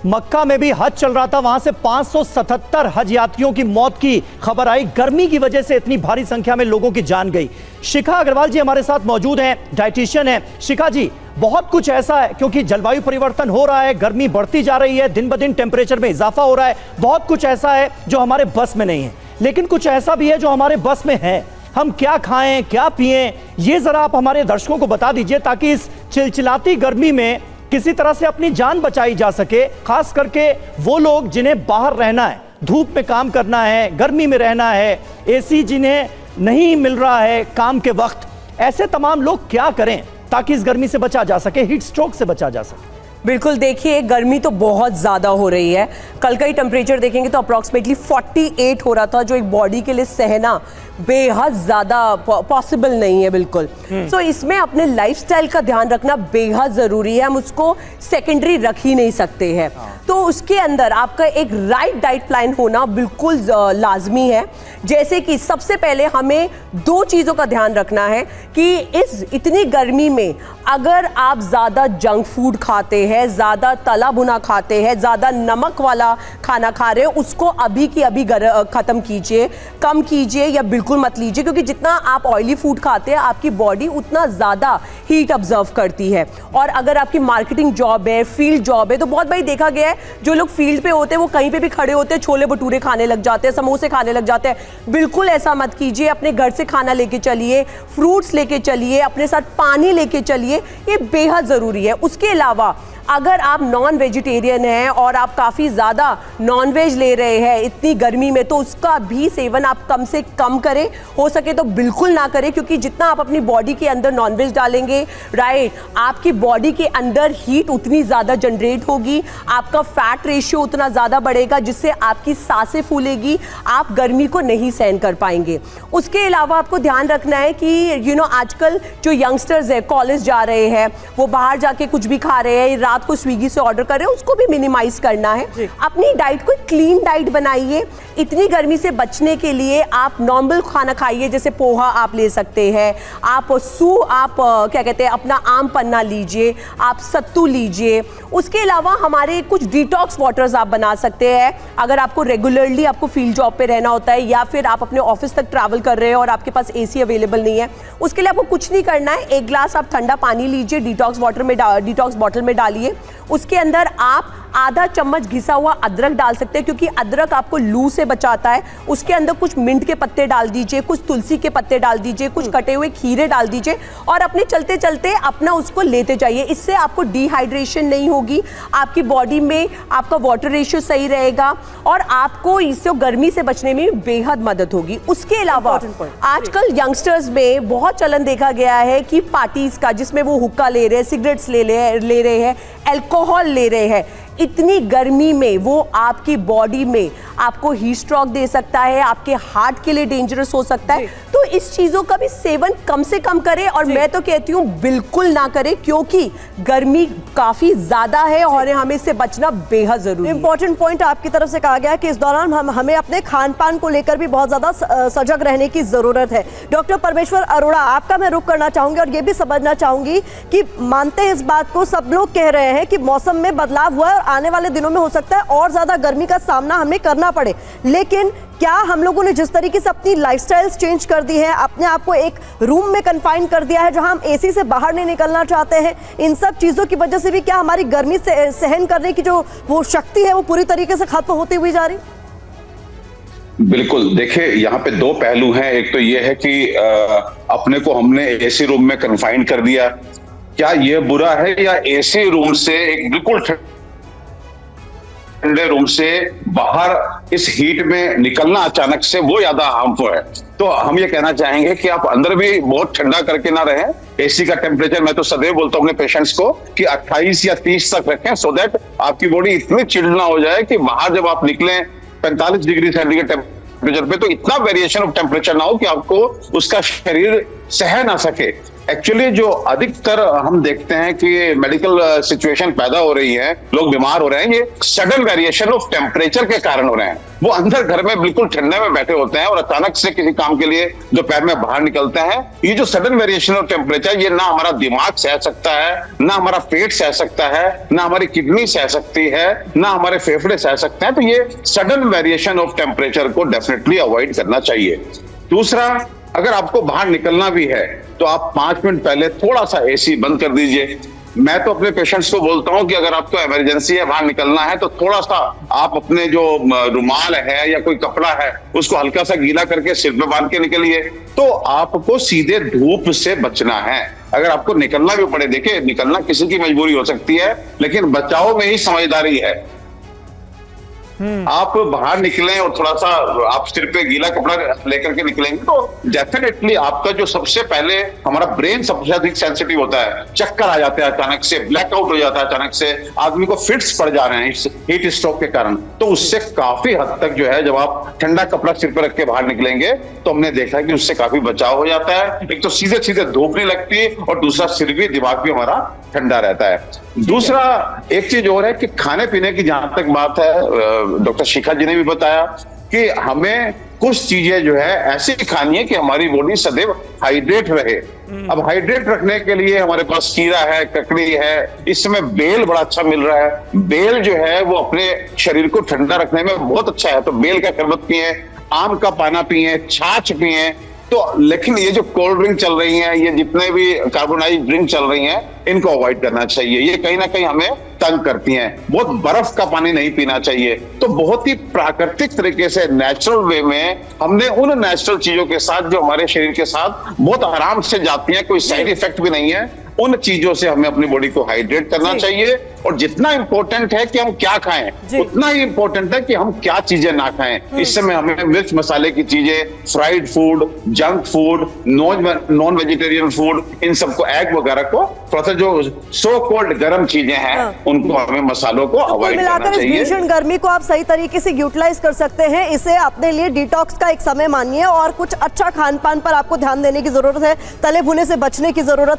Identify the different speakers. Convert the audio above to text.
Speaker 1: मक्का में भी हज चल रहा था, वहां से 577 हज यात्रियों की मौत की खबर आई। गर्मी की वजह से इतनी भारी संख्या में लोगों की जान गई। शिखा अग्रवाल जी हमारे साथ मौजूद हैं, डाइटिशियन हैं। शिखा जी, बहुत कुछ ऐसा है क्योंकि जलवायु परिवर्तन हो रहा है, गर्मी बढ़ती जा रही है, दिन ब दिन टेम्परेचर में इजाफा हो रहा है। बहुत कुछ ऐसा है जो हमारे बस में नहीं है, लेकिन कुछ ऐसा भी है जो हमारे बस में है। हम क्या खाएं, क्या पिएं, ये जरा आप हमारे दर्शकों को बता दीजिए, ताकि इस चिलचिलाती गर्मी में किसी तरह से अपनी जान बचाई जा सके। खास करके वो लोग जिन्हें बाहर रहना है, धूप में काम करना है, गर्मी में रहना है, एसी जिन्हें नहीं मिल रहा है काम के वक्त, ऐसे तमाम लोग क्या करें ताकि इस गर्मी से बचा जा सके, हीट स्ट्रोक से बचा जा सके?
Speaker 2: बिल्कुल, देखिए गर्मी तो बहुत ज़्यादा हो रही है। कल का ही टेम्परेचर देखेंगे तो अप्रॉक्सीमेटली 48 हो रहा था, जो एक बॉडी के लिए सहना बेहद ज़्यादा पॉसिबल नहीं है बिल्कुल। सो इसमें अपने लाइफस्टाइल का ध्यान रखना बेहद ज़रूरी है, हम उसको सेकेंडरी रख ही नहीं सकते हैं। तो उसके अंदर आपका एक राइट डाइट प्लान होना बिल्कुल लाजमी है। जैसे कि सबसे पहले हमें 2 चीज़ों का ध्यान रखना है कि इस इतनी गर्मी में अगर आप ज़्यादा जंक फूड खाते हैं, ज़्यादा तला भुना खाते हैं, ज़्यादा नमक वाला खाना खा रहे हैं, उसको अभी की अभी ख़त्म कीजिए, कम कीजिए या बिल्कुल मत लीजिए। क्योंकि जितना आप ऑयली फूड खाते हैं, आपकी बॉडी उतना ज़्यादा हीट ऑब्जर्व करती है। और अगर आपकी मार्केटिंग जॉब है, फील्ड जॉब है, तो बहुत बार देखा गया है जो लोग फील्ड पे होते हैं वो कहीं पे भी खड़े होते हैं, छोले भटूरे खाने लग जाते हैं, समोसे खाने लग जाते हैं। बिल्कुल ऐसा मत कीजिए। अपने घर से खाना लेके चलिए, फ्रूट्स लेके चलिए, अपने साथ पानी लेके चलिए, ये बेहद ज़रूरी है। उसके अलावा अगर आप नॉन वेजिटेरियन हैं और आप काफ़ी ज़्यादा नॉन वेज ले रहे हैं इतनी गर्मी में, तो उसका भी सेवन आप कम से कम करें, हो सके तो बिल्कुल ना करें। क्योंकि जितना आप अपनी बॉडी के अंदर नॉन वेज डालेंगे, राइट, आपकी बॉडी के अंदर हीट उतनी ज़्यादा जनरेट होगी, आपका फैट रेशियो उतना ज़्यादा बढ़ेगा, जिससे आपकी सांसें फूलेगी, आप गर्मी को नहीं सहन कर पाएंगे। उसके अलावा आपको ध्यान रखना है कि आजकल जो यंगस्टर्स है, कॉलेज जा रहे हैं, वो बाहर जाके कुछ भी खा रहे हैं, रात को स्विगी से ऑर्डर कर रहे हैं, उसको भी मिनिमाइज करना है। अपनी डाइट को क्लीन डाइट बनाइए। इतनी गर्मी से बचने के लिए आप नॉर्मल खाना खाइए, जैसे पोहा आप ले सकते हैं, आप क्या कहते हैं, अपना आम पन्ना लीजिए, आप सत्तू लीजिए। उसके अलावा हमारे कुछ डिटॉक्स वाटर्स आप बना सकते हैं। अगर आपको रेगुलरली आपको फील्ड जॉब पे रहना होता है, या फिर आप अपने ऑफिस तक ट्रैवल कर रहे हैं और आपके पास एसी अवेलेबल नहीं है, उसके लिए आपको कुछ नहीं करना है। 1 ग्लास आप ठंडा पानी लीजिए, डिटॉक्स बॉटल में डालिए। उसके अंदर आप आधा चम्मच घिसा हुआ अदरक डाल सकते हैं, क्योंकि अदरक आपको लू से बचाता है। उसके अंदर कुछ मिंट के पत्ते डाल दीजिए, कुछ तुलसी के पत्ते डाल दीजिए, कुछ कटे हुए खीरे डाल दीजिए, और अपने चलते चलते अपना उसको लेते जाइए। इससे आपको डिहाइड्रेशन नहीं होगी, आपकी बॉडी में आपका वाटर रेशियो सही रहेगा, और आपको इससे गर्मी से बचने में बेहद मदद होगी। उसके अलावा आजकल यंगस्टर्स में बहुत चलन देखा गया है कि पार्टीज का, जिसमें वो हुक्का ले रहे हैं, सिगरेट्स ले रहे हैं, अल्कोहल ले रहे हैं। इतनी गर्मी में वो आपकी बॉडी में आपको हीट स्ट्रोक दे सकता है, आपके हार्ट के लिए डेंजरस हो सकता है। तो इस चीजों का भी सेवन कम से कम करें, और मैं तो कहती हूँ बिल्कुल ना करें, क्योंकि गर्मी काफी ज्यादा है और हमें इससे बचना बेहद जरूरी है।
Speaker 3: इंपॉर्टेंट पॉइंट आपकी तरफ से कहा गया है कि इस दौरान हमें अपने खान पान को लेकर भी बहुत ज्यादा सजग रहने की जरूरत है। डॉक्टर परमेश्वर अरोड़ा, आपका मैं रुख करना चाहूंगी और ये भी समझना चाहूंगी कि मानते हैं इस बात को, सब लोग कह रहे हैं कि मौसम में बदलाव हुआ है और आने वाले दिनों में हो सकता है और ज्यादा गर्मी का सामना हमें करना पड़े, लेकिन क्या हम लोगों ने जिस तरीके से अपनी लाइफस्टाइल्स चेंज कर दी है, अपने आप को एक रूम में कन्फाइन कर दिया है, जहां हम एसी से बाहर नहीं निकलना चाहते हैं, इन सब चीजों की वजह से भी क्या हमारी गर्मी से सहन करने की जो वो शक्ति है वो पूरी तरीके से खत्म होती हुई जा रही?
Speaker 4: बिल्कुल, देखिए यहाँ पे 2 पहलू हैं। एक तो ये है कि अपने को हमने एसी रूम में कन्फाइन कर दिया, क्या ये बुरा है, या एसी रूम से एक बिल्कुल ठंडे रूम से बाहर इस हीट में निकलना अचानक से वो ज्यादा हार्मफुल है? तो हम ये कहना चाहेंगे कि आप अंदर भी बहुत ठंडा करके ना रहें। एसी का टेम्परेचर मैं तो सदैव बोलता हूँ अपने पेशेंट्स को कि 28 या 30 तक रखें, सो दैट आपकी बॉडी इतनी चिल्ड ना हो जाए कि बाहर जब आप निकलें 45 डिग्री सेंटीग्रेड टेम्परेचर पे, तो इतना वेरिएशन ऑफ टेम्परेचर ना हो कि आपको उसका शरीर सह ना सके। एक्चुअली जो अधिकतर हम देखते हैं कि मेडिकल सिचुएशन पैदा हो रही है, लोग बीमार हो रहे हैं, ये सडन वेरिएशन ऑफ टेम्परेचर के कारण हो रहे हैं। वो अंदर घर में बिल्कुल ठंडे में बैठे होते हैं और अचानक से किसी काम के लिए दोपहर में बाहर निकलते हैं। ये जो सडन वेरिएशन ऑफ टेम्परेचर, ये ना हमारा दिमाग सह सकता है, ना हमारा पेट सह सकता है, ना हमारी किडनी सह सकती है, ना हमारे फेफड़े सह सकते हैं। तो ये सडन वेरिएशन ऑफ टेम्परेचर को डेफिनेटली अवॉइड करना चाहिए। दूसरा, अगर आपको बाहर निकलना भी है तो आप 5 मिनट पहले थोड़ा सा एसी बंद कर दीजिए। मैं तो अपने पेशेंट्स को बोलता हूं कि अगर आपको इमरजेंसी है, बाहर निकलना है, तो थोड़ा सा आप अपने जो रुमाल है या कोई कपड़ा है उसको हल्का सा गीला करके सिर पे बांध के निकलिए। तो आपको सीधे धूप से बचना है। अगर आपको निकलना भी पड़े, देखिए निकलना किसी की मजबूरी हो सकती है, लेकिन बचाव में ही समझदारी है। आप बाहर निकलें और थोड़ा सा आप सिर पे गीला कपड़ा लेकर के निकलेंगे तो डेफिनेटली आपका जो सबसे पहले हमारा ब्रेन सबसे अधिक सेंसिटिव होता है, चक्कर आ जाते हैं अचानक से, ब्लैकआउट हो जाता है अचानक से, आदमी को फिट्स पड़ जा रहे हैं इस हीट स्ट्रोक के कारण। तो उससे काफी हद तक जो है, जब आप ठंडा कपड़ा सिर पे रख के बाहर निकलेंगे तो हमने देखा है कि उससे काफी बचाव हो जाता है। एक तो सीधे सीधे धूप नहीं लगती और दूसरा सिर भी, दिमाग भी हमारा ठंडा रहता है। दूसरा एक चीज और है कि खाने पीने की जहां तक बात है, डॉक्टर शिखा जी ने भी बताया कि हमें कुछ चीजें जो है ऐसी खानी है कि हमारी बॉडी सदैव हाइड्रेट रहे। अब हाइड्रेट रखने के लिए हमारे पास खीरा है, ककड़ी है, इस समय बेल बड़ा अच्छा मिल रहा है। बेल जो है वो अपने शरीर को ठंडा रखने में बहुत अच्छा है, तो बेल का शरबत पिए, आम का पाना पिए, छाछ पिए। तो लेकिन ये जो कोल्ड ड्रिंक चल रही हैं, ये जितने भी कार्बोनाइज्ड ड्रिंक चल रही हैं, इनको अवॉइड करना चाहिए। ये कहीं ना कहीं हमें तंग करती हैं। बहुत बर्फ का पानी नहीं पीना चाहिए। तो बहुत ही प्राकृतिक तरीके से, नेचुरल वे में हमने उन नेचुरल चीजों के साथ जो हमारे शरीर के साथ बहुत आराम से जाती हैं, कोई साइड इफेक्ट भी नहीं है, उन चीजों से हमें अपनी बॉडी को हाइड्रेट करना चाहिए। और जितना इंपॉर्टेंट है कि हम क्या खाएं, उतना ही इंपॉर्टेंट है कि हम क्या चीजें ना खाएं। इस समय हमें मिर्च मसाले की चीजें, fried food, junk food, non vegetarian food, इन सबको, एग वगैरह को, थोड़ा सा जो सो कॉल्ड गर्म चीजें हैं, उनको हमें मसालों को अवॉइड करना चाहिए।
Speaker 3: भीषण गर्मी को आप सही तरीके से यूटिलाइज कर सकते हैं। इसे अपने लिए डिटॉक्स का एक समय मानिए और कुछ अच्छा खान पान पर आपको ध्यान देने की जरूरत है। तले भुने से बचने की जरूरत